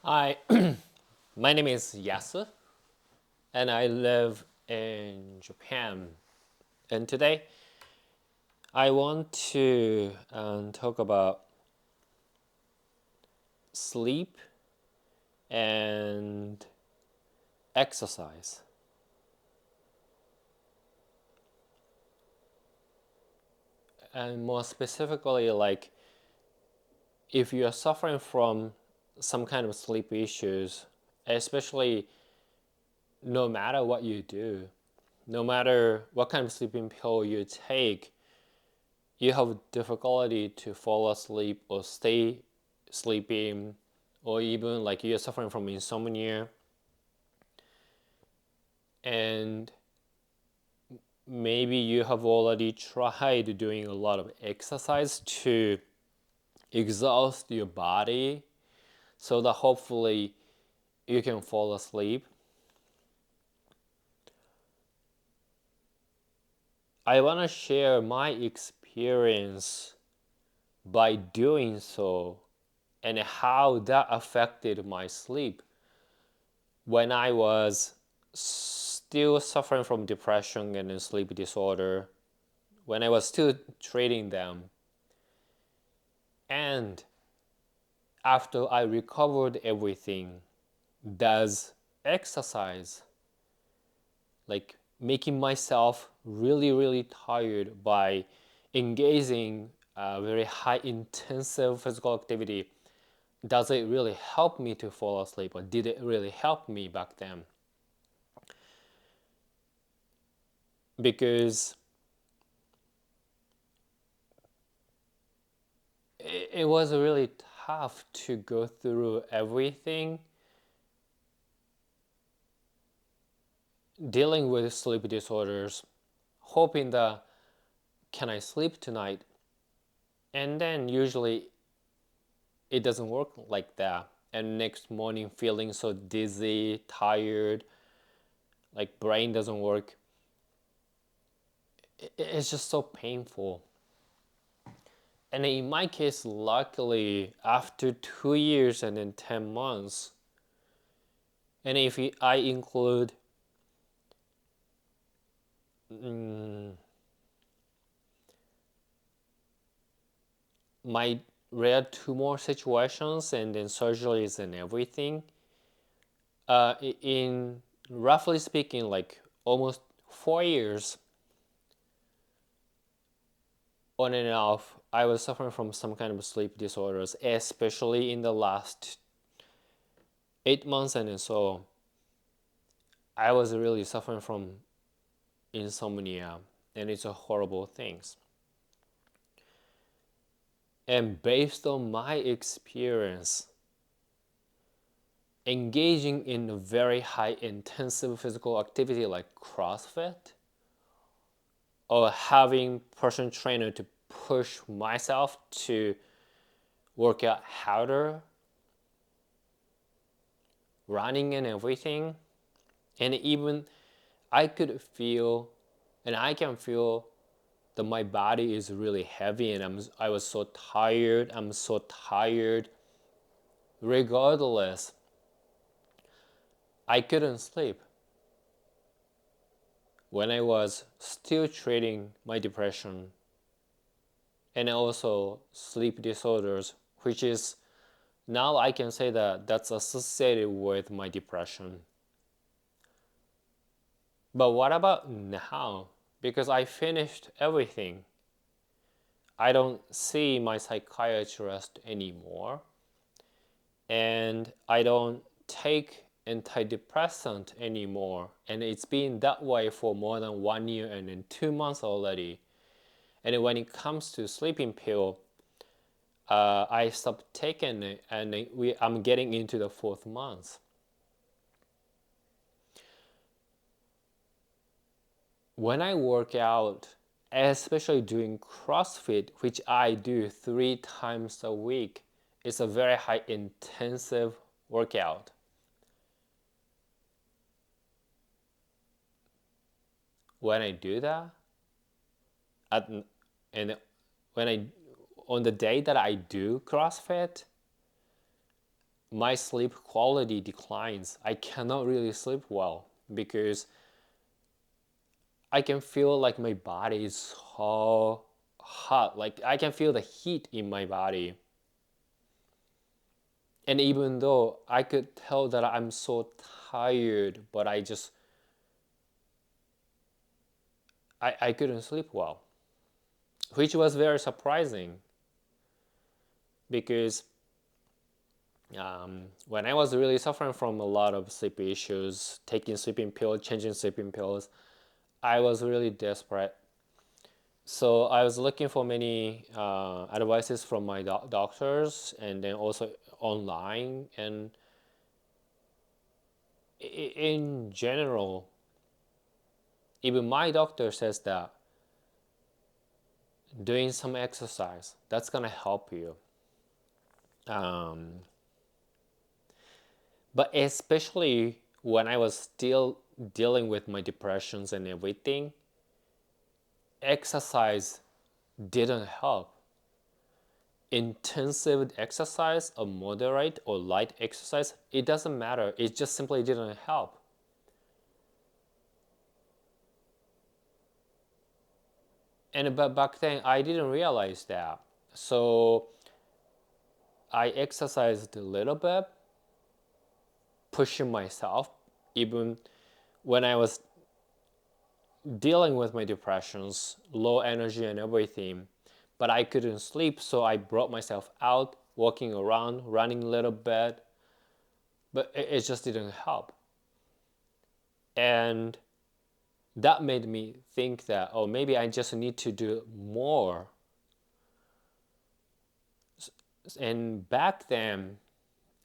Hi, my name is Yasu, and I live in Japan. And today, I want to talk about sleep and exercise. And more specifically, like if you are suffering from some kind of sleep issues, especially no matter what you do, no matter what kind of sleeping pill you take, you have difficulty to fall asleep or stay sleeping, or even like you're suffering from insomnia, and maybe you have already tried doing a lot of exercise to exhaust your body so that hopefully you can fall asleep. I want to share my experience by doing so and how that affected my sleep when I was still suffering from depression and sleep disorder, when I was still treating them. And after I recovered everything, does exercise, like making myself really, really tired by engaging very high intensive physical activity, does it really help me to fall asleep, or did it really help me back then? Because it was really tough to go through everything dealing with sleep disorders, hoping that can I sleep tonight, and then usually it doesn't work like that, and next morning feeling so dizzy, tired, like brain doesn't work. It's just so painful. And in my case, luckily, after 2 years and then 10 months, and if I include my rare tumor situations and then surgeries and everything, in roughly speaking, like almost 4 years on and off, I was suffering from some kind of sleep disorders, especially in the last 8 months and so. I was really suffering from insomnia, and it's a horrible thing. And based on my experience, engaging in a very high intensive physical activity like CrossFit, or having personal trainer to push myself to work out harder, running and everything, and even I could feel, and I can feel that my body is really heavy, and I was so tired. I'm so tired. Regardless, I couldn't sleep when I was still treating my depression and also sleep disorders, which is now I can say that that's associated with my depression. But what about now? Because I finished everything. I don't see my psychiatrist anymore, and I don't take antidepressant anymore, and it's been that way for more than 1 year and then 2 months already. And when it comes to sleeping pill, I stopped taking it, and I'm getting into the 4th month. When I work out, especially doing CrossFit, which I do 3 times a week, it's a very high intensive workout. When I do that, at, and when I on the day that I do CrossFit, my sleep quality declines. I cannot really sleep well because I can feel like my body is so hot. Like I can feel the heat in my body. And even though I could tell that I'm so tired, but I couldn't sleep well, which was very surprising because when I was really suffering from a lot of sleep issues, taking sleeping pills, changing sleeping pills, I was really desperate. So I was looking for many advices from my doctors and then also online. And in general, even my doctor says that doing some exercise, that's gonna help you. Um, but especially when I was still dealing with my depressions and everything, exercise didn't help. Intensive exercise or moderate or light exercise, it doesn't matter. It just simply didn't help. And but back then I didn't realize that. So I exercised a little bit, pushing myself, even when I was dealing with my depressions, low energy and everything. But I couldn't sleep, so I brought myself out, walking around, running a little bit, but it just didn't help. And that made me think that, oh, maybe I just need to do more. And back then,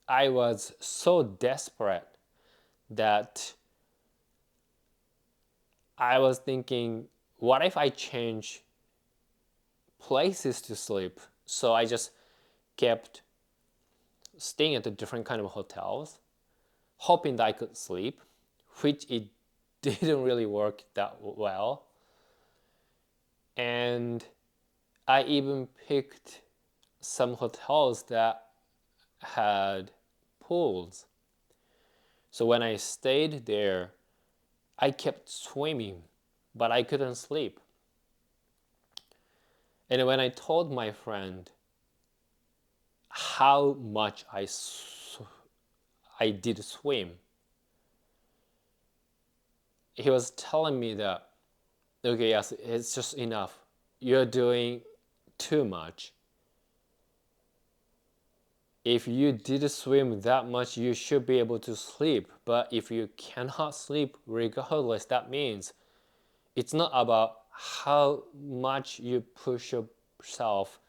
I was so desperate that I was thinking, what if I change places to sleep? So I just kept staying at the different kind of hotels, hoping that I could sleep, which it didn't really work that well. And I even picked some hotels that had pools. So when I stayed there, I kept swimming, but I couldn't sleep. And when I told my friend how much I did swim, he was telling me that, okay, yes, it's just enough. You're doing too much. If you did swim that much, you should be able to sleep. But if you cannot sleep regardless, that means it's not about how much you push yourself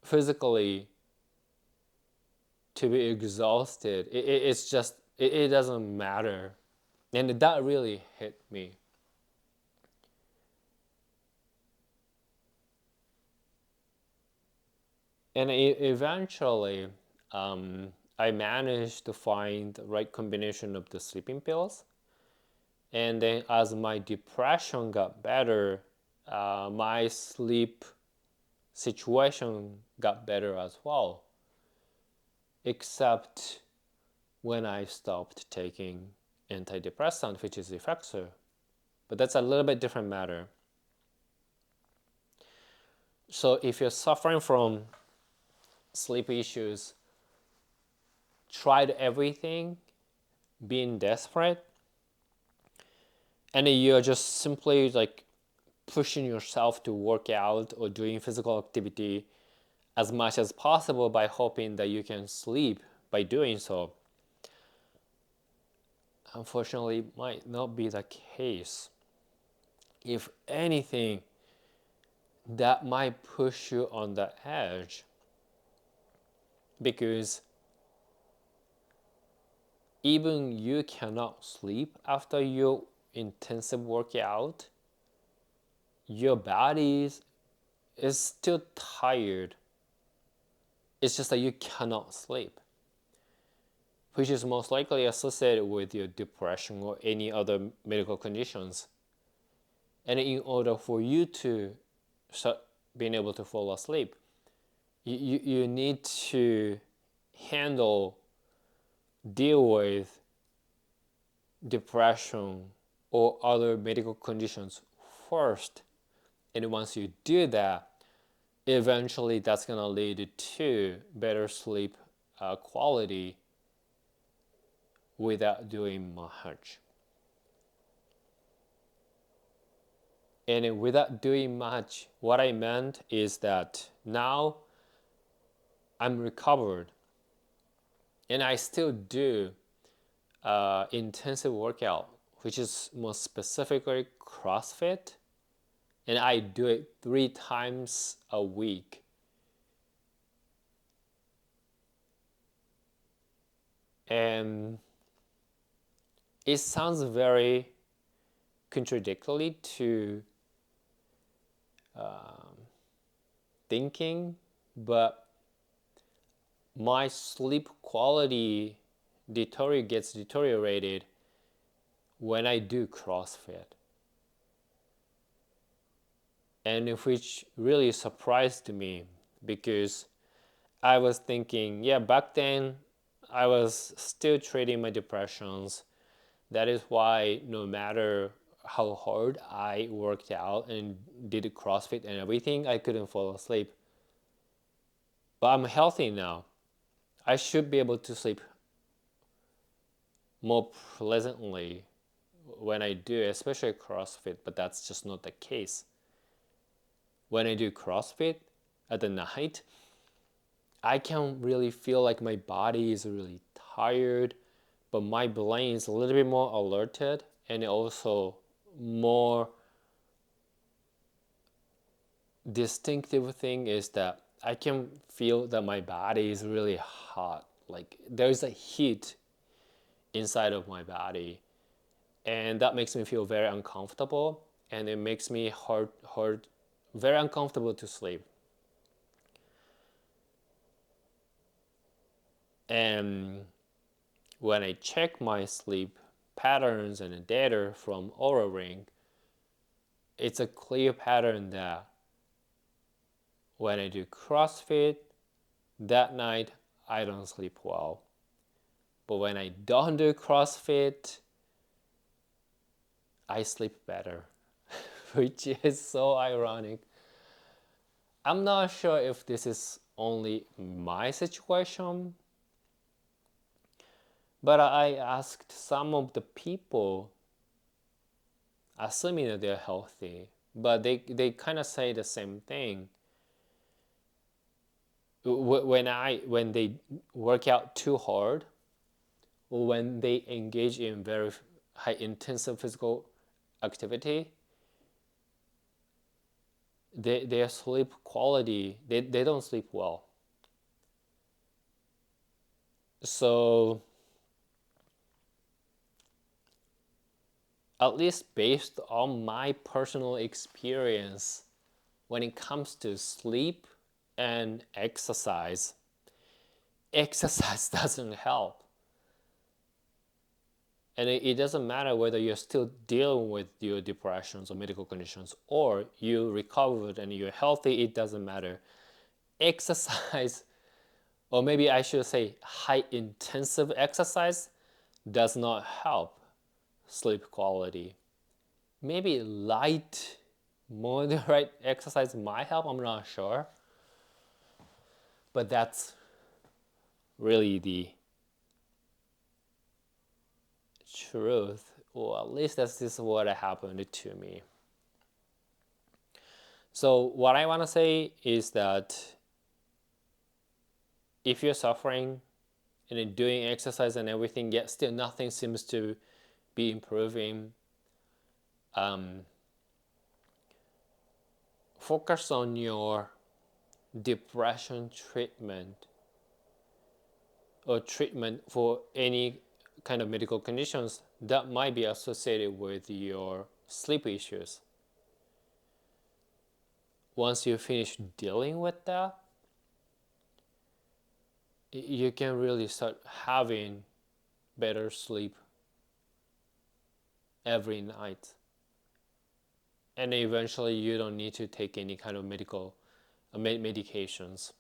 physically to be exhausted. It's just, it doesn't matter. And that really hit me. And eventually, I managed to find the right combination of the sleeping pills. And then as my depression got better, my sleep situation got better as well. Except when I stopped taking antidepressant, which is Effexor. But that's a little bit different matter. So if you're suffering from sleep issues, tried everything, being desperate, and you're just simply like pushing yourself to work out or doing physical activity as much as possible by hoping that you can sleep by doing so. Unfortunately, it might not be the case. If anything, that might push you on the edge because even you cannot sleep after your intensive workout, your body is still tired. It's just that you cannot sleep, which is most likely associated with your depression or any other medical conditions. And in order for you to start being able to fall asleep, you need to deal with depression or other medical conditions first. And once you do that, eventually that's going to lead to better sleep quality without doing much. And without doing much, what I meant is that now I'm recovered and I still do intensive workout, which is more specifically CrossFit, and I do it 3 times a week. And it sounds very contradictory to thinking, but my sleep quality gets deteriorated when I do CrossFit. And which really surprised me, because I was thinking, yeah, back then I was still treating my depressions. That is why no matter how hard I worked out and did CrossFit and everything, I couldn't fall asleep. But I'm healthy now. I should be able to sleep more pleasantly when I do, especially CrossFit, but that's just not the case. When I do CrossFit at the night, I can really feel like my body is really tired, but my brain is a little bit more alerted, and also more distinctive thing is that I can feel that my body is really hot. Like there's a heat inside of my body, and that makes me feel very uncomfortable, and it makes me very uncomfortable to sleep. And when I check my sleep patterns and the data from Aura Ring, it's a clear pattern that when I do CrossFit, that night I don't sleep well. But when I don't do CrossFit, I sleep better, which is so ironic. I'm not sure if this is only my situation, but I asked some of the people, assuming that they're healthy, but they kind of say the same thing. When they work out too hard, or when they engage in very high intensive physical activity, their sleep quality, they don't sleep well. So at least based on my personal experience, when it comes to sleep and exercise doesn't help. And it doesn't matter whether you're still dealing with your depressions or medical conditions, or you recovered and you're healthy, it doesn't matter. Exercise, or maybe I should say high intensive exercise, does not help sleep quality. Maybe light, moderate exercise might help, I'm not sure. But that's really the truth, or at least this is what happened to me. So what I want to say is that if you're suffering and doing exercise and everything, yet still nothing seems to be improving, focus on your depression treatment, or treatment for any kind of medical conditions that might be associated with your sleep issues. Once you finish dealing with that, you can really start having better sleep every night. And eventually you don't need to take any kind of medications.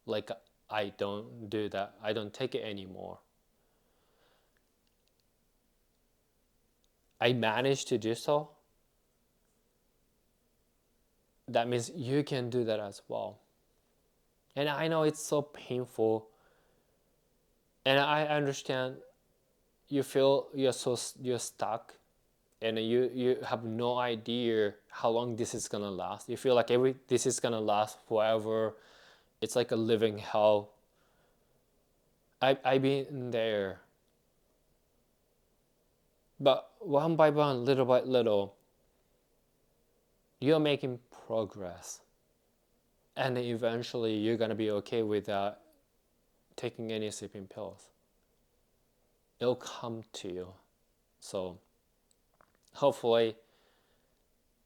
Like I don't do that. I don't take it anymore. I managed to do so. That means you can do that as well. And I know it's so painful. And I understand you feel you're stuck, and you have no idea how long this is gonna last. You feel like this is gonna last forever. It's like a living hell. I've been there. But one by one, little by little, you're making progress. And eventually you're gonna be okay without taking any sleeping pills. It'll come to you. So hopefully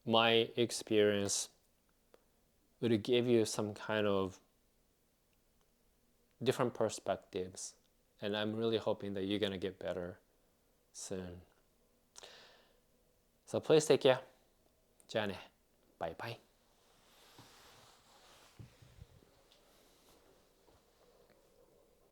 my experience would give you some kind of different perspectives. And I'm really hoping that you're gonna get better soon. So please take care. じゃあね。バイバイ。